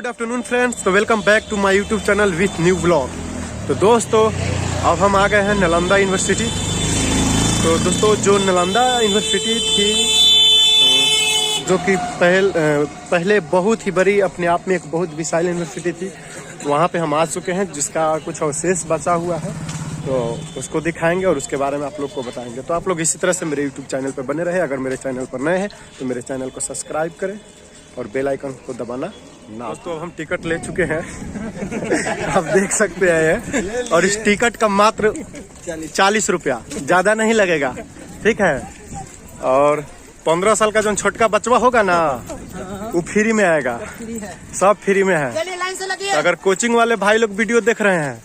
Afternoon friends, तो welcome back to my YouTube channel with new blog. तो दोस्तों अब हम आ गए हैं नालंदा यूनिवर्सिटी। तो दोस्तों जो नालंदा यूनिवर्सिटी थी, जो कि पहले बहुत ही बड़ी, अपने आप में एक बहुत विशाल यूनिवर्सिटी थी, वहाँ पे हम आ चुके हैं, जिसका कुछ अवशेष बचा हुआ है। तो उसको दिखाएंगे और उसके बारे में आप लोग को बताएंगे। तो आप लोग इसी तरह से मेरे यूट्यूब चैनल पर बने रहे। अगर मेरे चैनल पर नए हैं तो मेरे चैनल को सब्सक्राइब करें और बेल आइकन को दबाना ना। दोस्तों अब हम टिकट ले चुके हैं आप देख सकते हैं, और इस टिकट का मात्र 40 रुपया, ज़्यादा नहीं लगेगा, ठीक है। और 15 साल का जो छोटका बचवा होगा ना, वो फ्री में आएगा, सब फ्री में है। अगर कोचिंग वाले भाई लोग वीडियो देख रहे हैं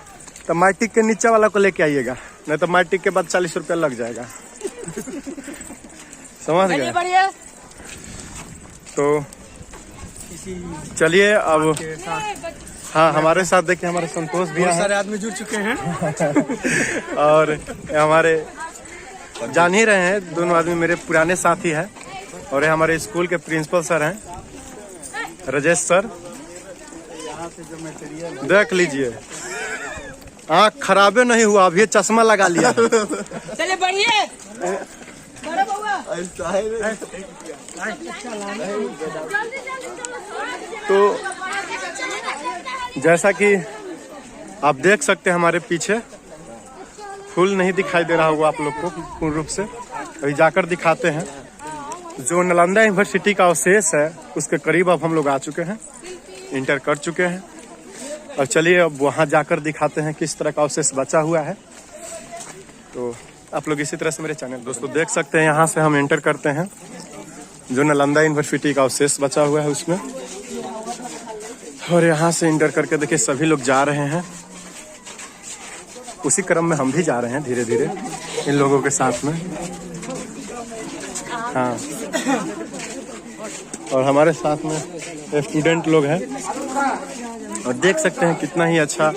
तो मैट्रिक के नीचे वाला को लेके आइएगा, नहीं तो मैट्रिक के बाद 40 रुपया लग जाएगा समझ गए। तो चलिए अब, हाँ हमारे साथ देखिए हमारे संतोष भी हैं, सारे आदमी जुड़ चुके हैं और हमारे जान ही रहे हैं, दोनों आदमी मेरे पुराने साथी हैं। और ये हमारे स्कूल के प्रिंसिपल सर हैं, राजेश सर। देख लीजिए, आँख खराबे नहीं हुआ, अभी चश्मा लगा लिया चले बढ़िए। तो जैसा कि आप देख सकते हैं, हमारे पीछे फूल नहीं दिखाई दे रहा होगा आप लोग को पूर्ण रूप से, अभी जाकर दिखाते हैं। जो नालंदा यूनिवर्सिटी का अवशेष है उसके करीब अब हम लोग आ चुके हैं, इंटर कर चुके हैं। और चलिए अब वहाँ जाकर दिखाते हैं किस तरह का अवशेष बचा हुआ है। तो आप लोग इसी तरह से मेरे चैनल दोस्तों देख सकते हैं, यहाँ से हम एंटर करते हैं जो नालंदा यूनिवर्सिटी का अवशेष बचा हुआ है उसमें। और यहाँ से एंटर करके देखिए सभी लोग जा रहे हैं, उसी क्रम में हम भी जा रहे हैं धीरे धीरे इन लोगों के साथ में। हाँ, और हमारे साथ में स्टूडेंट लोग हैं, और देख सकते हैं कितना ही अच्छा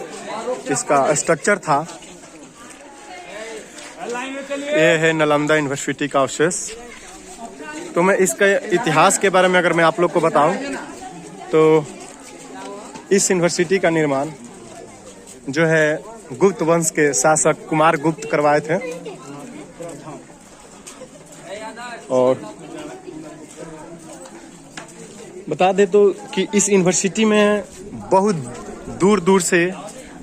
इसका स्ट्रक्चर था। ये है नालंदा यूनिवर्सिटी का अवशेष। तो मैं इसका इतिहास के बारे में अगर मैं आप लोग को बताऊं तो इस यूनिवर्सिटी का निर्माण जो है गुप्त वंश के शासक कुमार गुप्त करवाए थे। और बता दे तो कि इस यूनिवर्सिटी में बहुत दूर दूर से,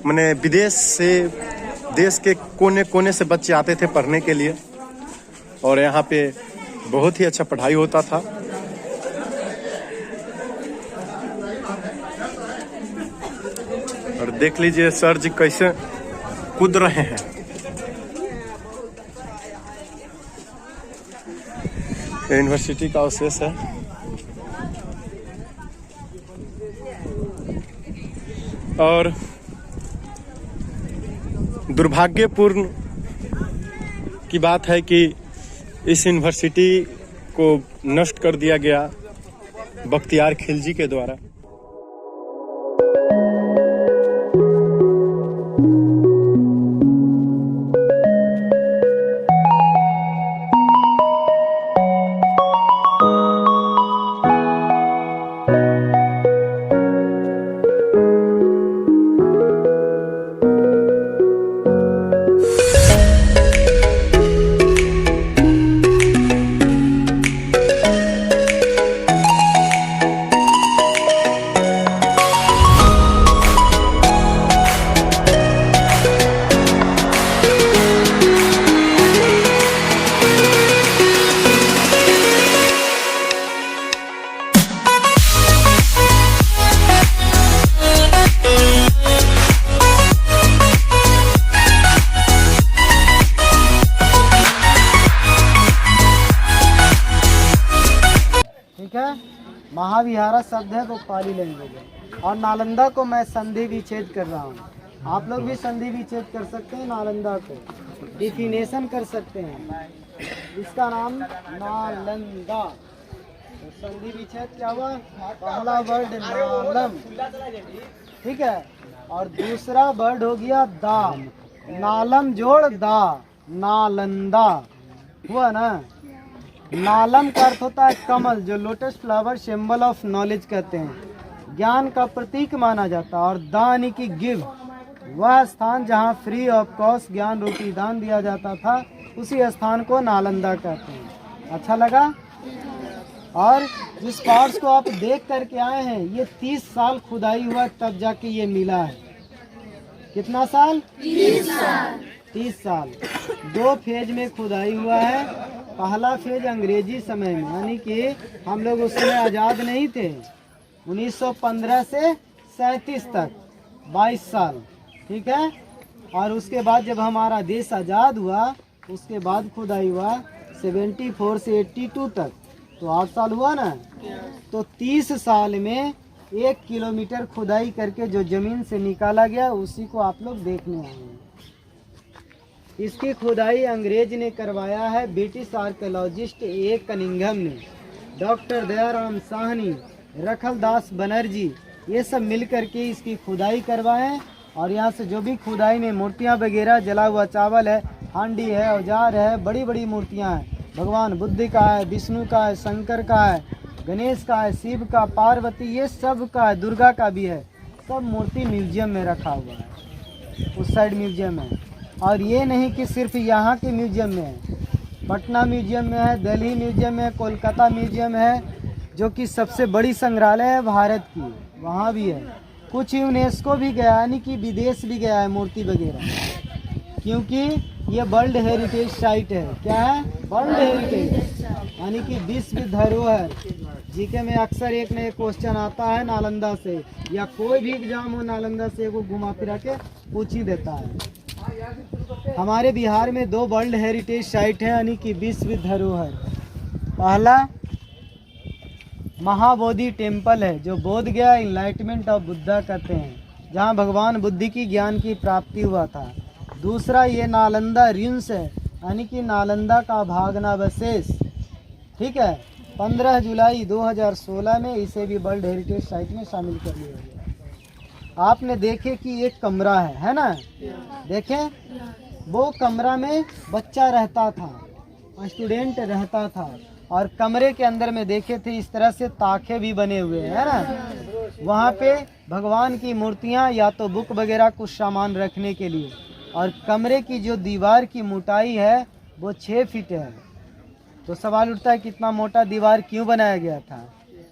माने विदेश से, देश के कोने कोने से बच्चे आते थे पढ़ने के लिए, और यहाँ पे बहुत ही अच्छा पढ़ाई होता था। और देख लीजिए सर जी कैसे कूद रहे हैं। यूनिवर्सिटी का अवशेष है। और दुर्भाग्यपूर्ण की बात है कि इस यूनिवर्सिटी को नष्ट कर दिया गया बख्तियार खिलजी के द्वारा। महाविहारा शब्द है वो पाली लैंग्वेज है, और नालंदा को मैं संधि विच्छेद कर रहा हूँ। आप लोग भी संधि विच्छेद कर सकते हैं, नालंदा को डिफिनेशन कर सकते हैं। इसका नाम नालंदा। तो संधि विच्छेद क्या हुआ? पहला वर्ड नालम, ठीक है, और दूसरा वर्ड हो गया दाम, नालम जोड़ दा, नालंदा हुआ ना। नालम का अर्थ होता है कमल, जो lotus flower, symbol of knowledge कहते हैं। ज्ञान का प्रतीक माना जाता है। और दान की गिव, वह स्थान जहाँ फ्री ऑफ कॉस्ट ज्ञान रूपी दान दिया जाता था, उसी स्थान को नालंदा कहते हैं। अच्छा लगा? और जिस पार्ट्स को आप देख करके आए हैं, ये 30 साल खुदाई हुआ तब जाके ये मिला है। कितना साल? 30 साल। 30 साल। 2 फेज में खुदाई हुआ है। पहला फेज अंग्रेजी समय में, यानी कि हम लोग उस समय आज़ाद नहीं थे, 1915 से 37 तक 22 साल, ठीक है। और उसके बाद जब हमारा देश आज़ाद हुआ, उसके बाद खुदाई हुआ 74 से 82 तक, तो 8 साल हुआ ना। तो 30 साल में 1 किलोमीटर खुदाई करके जो जमीन से निकाला गया, उसी को आप लोग देखने आए हैं। इसकी खुदाई अंग्रेज ने करवाया है, ब्रिटिश आर्कियोलॉजिस्ट ए कनिंघम ने, डॉक्टर दयाराम साहनी, रखलदास बनर्जी, ये सब मिल करके इसकी खुदाई करवाएं। और यहाँ से जो भी खुदाई में मूर्तियाँ वगैरह, जला हुआ चावल है, हांडी है, औजार है, बड़ी बड़ी मूर्तियाँ हैं, भगवान बुद्ध का है, विष्णु का है, शंकर का है, गणेश का है, शिव का, पार्वती, ये सब का है, दुर्गा का भी है। सब मूर्ति म्यूजियम में रखा हुआ है, उस साइड म्यूजियम है। और ये नहीं कि सिर्फ यहाँ के म्यूजियम में है, पटना म्यूजियम में है, दिल्ली म्यूजियम में, कोलकाता म्यूजियम है, जो कि सबसे बड़ी संग्रहालय है भारत की, वहाँ भी है। कुछ यूनेस्को भी गया, यानी कि विदेश भी गया है मूर्ति वगैरह, क्योंकि ये वर्ल्ड हेरिटेज साइट है। क्या है? वर्ल्ड हेरिटेज, यानी कि विश्व धरोहर। जीके में अक्सर एक न एक क्वेश्चन आता है नालंदा से, या कोई भी एग्जाम हो नालंदा से, वो घुमा फिरा के पूछ ही देता है। हमारे बिहार में 2 वर्ल्ड हेरिटेज साइट है, यानी कि विश्व धरोहर। पहला महाबोधि टेम्पल है, जो बोध गया इनलाइटमेंट ऑफ बुद्धा कहते हैं, जहाँ भगवान बुद्ध की ज्ञान की प्राप्ति हुआ था। दूसरा ये नालंदा रिंस है, यानी कि नालंदा का भग्नावशेष, ठीक है। 15 जुलाई 2016 में इसे भी वर्ल्ड हेरिटेज साइट में शामिल कर लिया गया। आपने देखे कि एक कमरा है ना, देखें, वो कमरा में बच्चा रहता था, स्टूडेंट रहता था, और कमरे के अंदर में देखे थे इस तरह से ताखे भी बने हुए हैं ना, वहाँ पे भगवान की मूर्तियाँ या तो बुक वगैरह कुछ सामान रखने के लिए। और कमरे की जो दीवार की मोटाई है वो 6 फीट है। तो सवाल उठता है कितना मोटा दीवार क्यों बनाया गया था।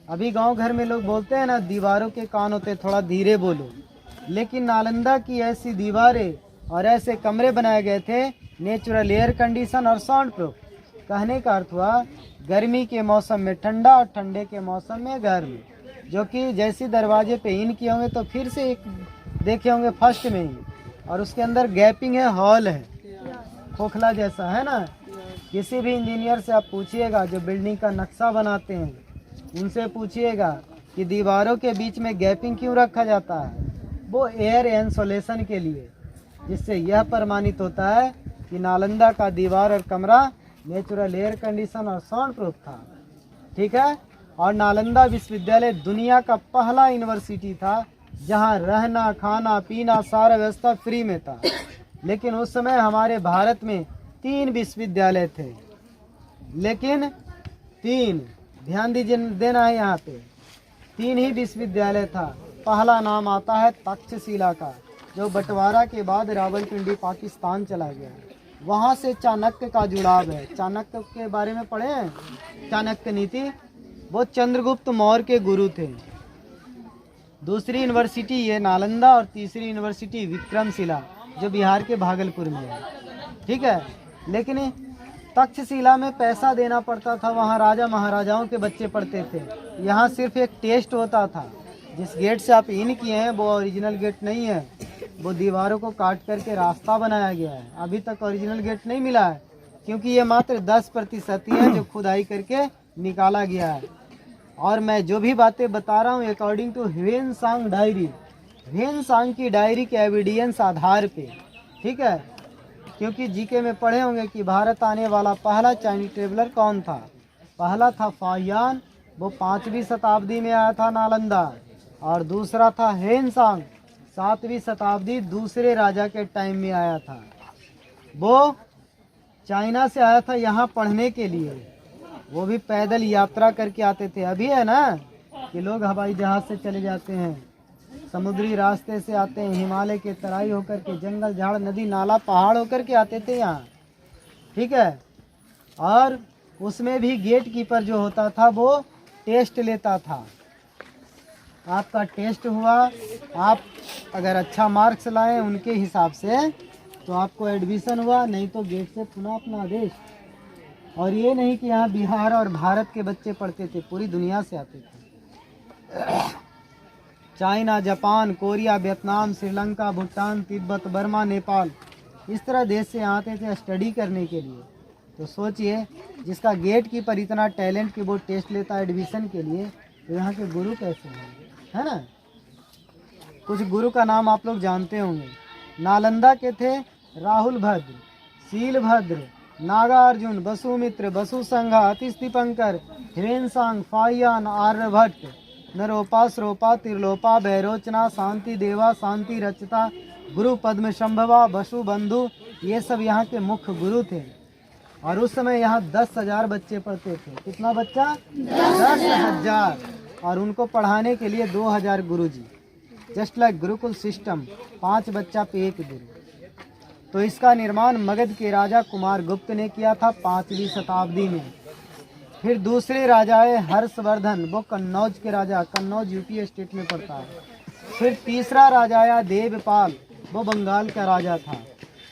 अभी गांव घर में लोग बोलते हैं ना, दीवारों के कान होते, थोड़ा धीरे बोलो, लेकिन नालंदा की ऐसी दीवारें और ऐसे कमरे बनाए गए थे, नेचुरल एयर कंडीशन और साउंड प्रूफ। कहने का अर्थ हुआ गर्मी के मौसम में ठंडा और ठंडे के मौसम में गर्म, जो कि जैसे दरवाजे पे इन किए होंगे तो फिर से एक देखे होंगे फर्स्ट में ही, और उसके अंदर गैपिंग है, हॉल है, खोखला जैसा है ना। किसी भी इंजीनियर से आप पूछिएगा जो बिल्डिंग का नक्शा बनाते हैं, उनसे पूछिएगा कि दीवारों के बीच में गैपिंग क्यों रखा जाता है। वो एयर इंसुलेशन के लिए, जिससे यह प्रमाणित होता है कि नालंदा का दीवार और कमरा नेचुरल एयर कंडीशन और साउंड प्रूफ था, ठीक है। और नालंदा विश्वविद्यालय दुनिया का पहला यूनिवर्सिटी था जहां रहना, खाना, पीना, सारा व्यवस्था फ्री में था। लेकिन उस समय हमारे भारत में 3 विश्वविद्यालय थे, लेकिन 3, ध्यान दीजिए, देना है यहाँ पे, 3 ही विश्वविद्यालय था। पहला नाम आता है तक्षशिला का, जो बंटवारा के बाद रावलपिंडी पाकिस्तान चला गया। वहाँ से चाणक्य का जुड़ाव है। चाणक्य के बारे में पढ़े हैं? चाणक्य नीति, वो चंद्रगुप्त मौर्य के गुरु थे। दूसरी यूनिवर्सिटी ये नालंदा, और तीसरी यूनिवर्सिटी विक्रमशिला, जो बिहार के भागलपुर में है, ठीक है। लेकिन तक्षशिला में पैसा देना पड़ता था, वहाँ राजा महाराजाओं के बच्चे पढ़ते थे। यहाँ सिर्फ एक टेस्ट होता था। जिस गेट से आप इन किए हैं वो ओरिजिनल गेट नहीं है, वो दीवारों को काट करके रास्ता बनाया गया है। अभी तक ओरिजिनल गेट नहीं मिला है, क्योंकि ये मात्र 10% ही है जो खुदाई करके निकाला गया है। और मैं जो भी बातें बता रहा हूँ according to Hiuen Tsang diary, Hiuen Tsang की डायरी के एविडेंस आधार पे, ठीक है। क्योंकि जीके में पढ़े होंगे कि भारत आने वाला पहला चाइनीज ट्रेवलर कौन था। पहला था फाहियान, वो 5वीं शताब्दी में आया था नालंदा, और दूसरा था ह्वेनसांग, 7वीं शताब्दी दूसरे राजा के टाइम में आया था। वो चाइना से आया था यहाँ पढ़ने के लिए, वो भी पैदल यात्रा करके आते थे। अभी है ना, कि लोग हवाई जहाज़ से चले जाते हैं, समुद्री रास्ते से आते हैं, हिमालय के तराई होकर के, जंगल झाड़ नदी नाला पहाड़ होकर के आते थे यहाँ, ठीक है। और उसमें भी गेट कीपर जो होता था वो टेस्ट लेता था। आपका टेस्ट हुआ, आप अगर अच्छा मार्क्स लाए उनके हिसाब से तो आपको एडमिशन हुआ, नहीं तो गेट से पुनः अपना आदेश। और ये नहीं कि यहाँ बिहार और भारत के बच्चे पढ़ते थे, पूरी दुनिया से आते थे। China, Japan, Korea, Vietnam, Sri Lanka, Bhutan, Tibet, Burma, Nepal, इस तरह देश से आते थे स्टडी करने के लिए। तो सोचिए, जिसका गेट कीपर इतना टैलेंट कि वो टेस्ट लेता है एडमिशन के लिए, तो यहाँ के गुरु कैसे होंगे, है ना। कुछ गुरु का नाम आप लोग जानते होंगे। नालंदा के थे राहुल भद्र, शीलभद्र, नागार्जुन, वसुमित्र, वसुसंघा, अतिस्थिपंकर, हिरेनसांग, फाहियान, आर्यभट्ट, नरोपा, श्रोपा, त्रिलोपा, भैरोचना, शांति देवा, शांति रचता, गुरु पद्म शंभवा, वसु बंधु, ये सब यहाँ के मुख्य गुरु थे। और उस समय यहाँ 10,000 बच्चे पढ़ते थे। कितना बच्चा? 10,000। और उनको पढ़ाने के लिए 2,000 गुरुजी, जस्ट लाइक गुरुकुल सिस्टम, 5 बच्चा पे 1 गुरु। तो इसका निर्माण मगध के राजा कुमार गुप्त ने किया था 5वीं शताब्दी में। फिर दूसरे राजा है हर्षवर्धन, वो कन्नौज के राजा, कन्नौज यूपी स्टेट में पड़ता है। फिर तीसरा राजा आया देवपाल, वो बंगाल का राजा था।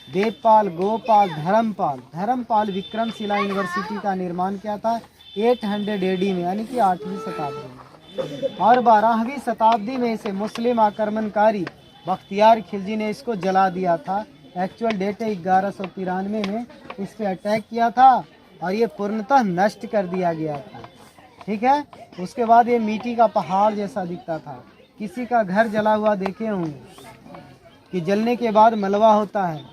देवपाल, गोपाल, धर्मपाल। धर्मपाल विक्रमशिला यूनिवर्सिटी का निर्माण किया था 800 AD में, यानी कि 8वीं शताब्दी में। और 12वीं शताब्दी में इसे मुस्लिम आक्रमणकारी बख्तियार खिलजी ने इसको जला दिया था। एक्चुअल डेट है 1193 में इस पे अटैक किया था और ये पूर्णतः नष्ट कर दिया गया था, ठीक है। उसके बाद ये मिट्टी का पहाड़ जैसा दिखता था। किसी का घर जला हुआ देखे होंगे कि जलने के बाद मलबा होता है,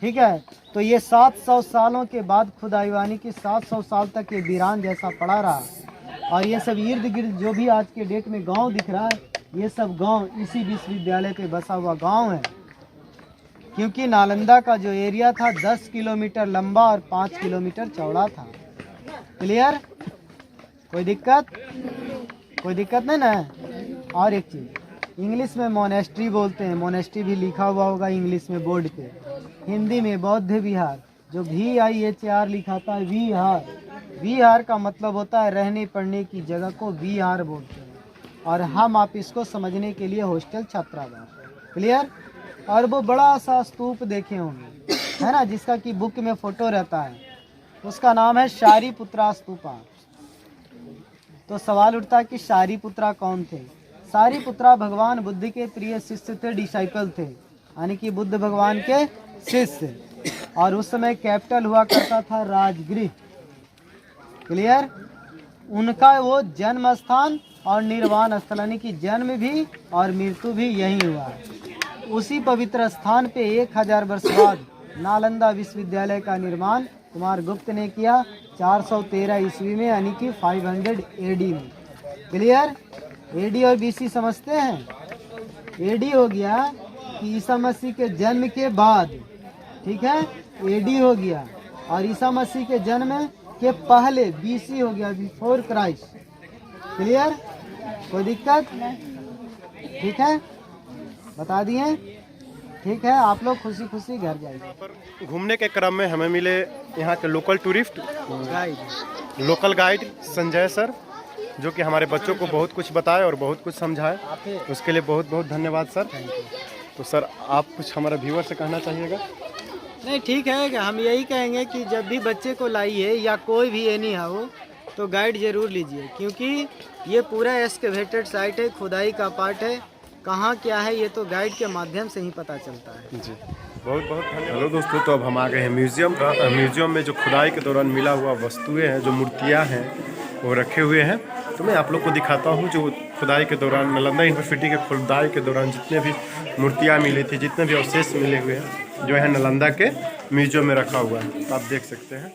ठीक है। तो ये 700 सालों के बाद खुदाईवानी की 700 साल तक ये वीरान जैसा पड़ा रहा। और ये सब इर्द गिर्द जो भी आज के डेट में गांव दिख रहा है, ये सब गांव इसी विश्वविद्यालय पे बसा हुआ गांव है। क्योंकि नालंदा का जो एरिया था 10 किलोमीटर लंबा और 5 किलोमीटर चौड़ा था। क्लियर? कोई दिक्कत? कोई दिक्कत नहीं ना। और एक चीज़, इंग्लिश में मोनेस्ट्री बोलते हैं, मोनेस्ट्री भी लिखा हुआ होगा इंग्लिश में बोर्ड पे। हिंदी में बौद्ध विहार, जो VIHAR लिखा था, विहार। विहार का मतलब होता है रहने पढ़ने की जगह को विहार बोलते हैं। और हम आप इसको समझने के लिए हॉस्टल छात्रावास। क्लियर? और वो बड़ा सा स्तूप देखे होंगे, है ना, जिसका कि बुक में फोटो रहता है, उसका नाम है शारीपुत्रा स्तूपा। तो सवाल उठता है कि शारीपुत्रा कौन थे? शारीपुत्रा भगवान बुद्ध के प्रिय शिष्य थे, डिसाइपल थे, यानी कि बुद्ध भगवान के शिष्य। और उस समय कैपिटल हुआ करता था राजगृह। क्लियर? उनका वो जन्म स्थान और निर्वाण स्थल, यानी कि जन्म भी और मृत्यु भी यही हुआ है। उसी पवित्र स्थान पे 1000 वर्ष बाद नालंदा विश्वविद्यालय का निर्माण कुमार गुप्त ने किया 413 ईस्वी में, यानी कि 500 AD में। क्लियर? AD और BC समझते हैं? AD हो गया कि ईसा मसीह के जन्म के बाद, ठीक है, AD हो गया। और ईसा मसीह के जन्म के पहले BC हो गया, बिफोर क्राइस्ट। क्लियर? कोई दिक्कत? ठीक है, बता दिए, ठीक है। आप लोग खुशी खुशी घर जाइए। घूमने के क्रम में हमें मिले यहाँ के local tourist local guide Sanjay sir, जो कि हमारे बच्चों को बहुत कुछ बताए और बहुत कुछ समझाए। उसके लिए बहुत बहुत धन्यवाद सर। तो सर, आप कुछ हमारे व्यूअर से कहना चाहिएगा? नहीं, ठीक है, हम यही कहेंगे कि जब भी बच्चे को लाइए या कोई भी एनी हो, तो गाइड जरूर लीजिए, क्योंकि ये पूरा एक्सकेवेटेड साइट है, खुदाई का पार्ट है। कहाँ क्या है ये तो गाइड के माध्यम से ही पता चलता है। जी, बहुत बहुत धन्यवाद। हेलो दोस्तों, तो अब हम आ गए हैं म्यूजियम में जो खुदाई के दौरान मिला हुआ वस्तुएं हैं, जो मूर्तियां हैं, वो रखे हुए हैं। तो मैं आप लोग को दिखाता हूँ जो खुदाई के दौरान, नालंदा यूनिवर्सिटी के खुदाई के दौरान जितने भी मूर्तियाँ मिली थी, जितने भी अवशेष मिले हुए हैं, जो है नालंदा के म्यूजियम में रखा हुआ है। तो आप देख सकते हैं।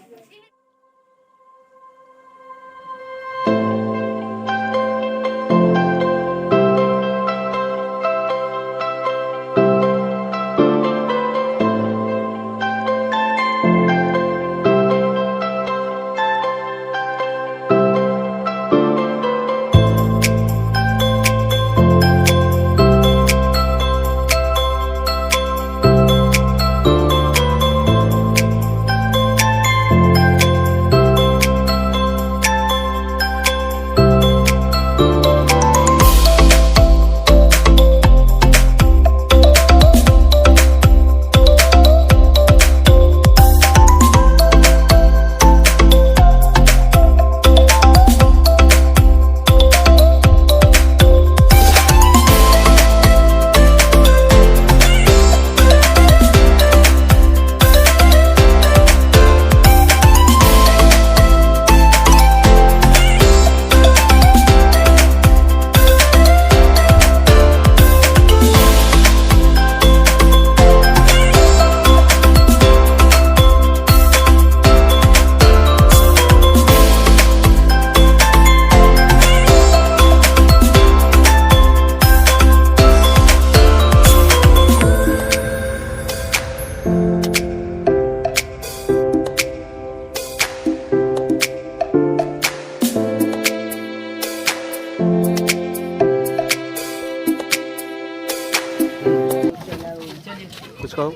कहो।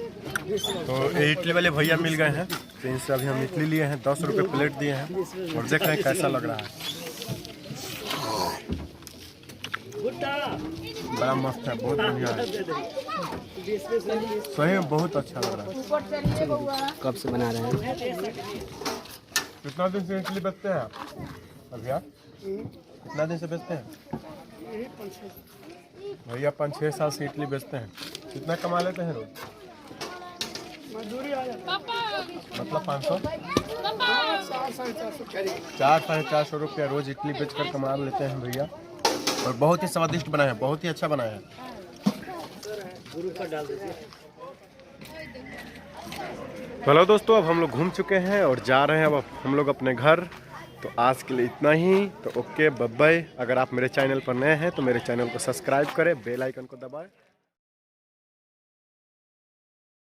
तो ये इडली वाले भैया मिल गए हैं, तो इनसे अभी हम इडली लिए हैं, 10 रुपये प्लेट दिए हैं और देख रहे हैं कैसा लग रहा है। बड़ा मस्त है, बहुत बढ़िया है, सही में बहुत अच्छा लग रहा है। कब से बना रहे हैं? कितना दिन से इडली बेचते हैं आप भैया? कितना दिन से बेचते हैं भैया? 5-6 साल से इडली बेचते हैं। कितना कमा लेते हैं रोज? मतलब 500 400-450 रुपया रोज इडली बेचकर कमा लेते हैं भैया। और बहुत ही स्वादिष्ट बना है, बहुत ही अच्छा बना है। हेलो दोस्तों, अब हम लोग घूम चुके हैं और जा रहे हैं अब हम लोग अपने घर। तो आज के लिए इतना ही। तो ओके, बाय बाय। अगर आप मेरे चैनल पर नए हैं तो मेरे चैनल को सब्सक्राइब करें, बेल आइकन को दबाएं।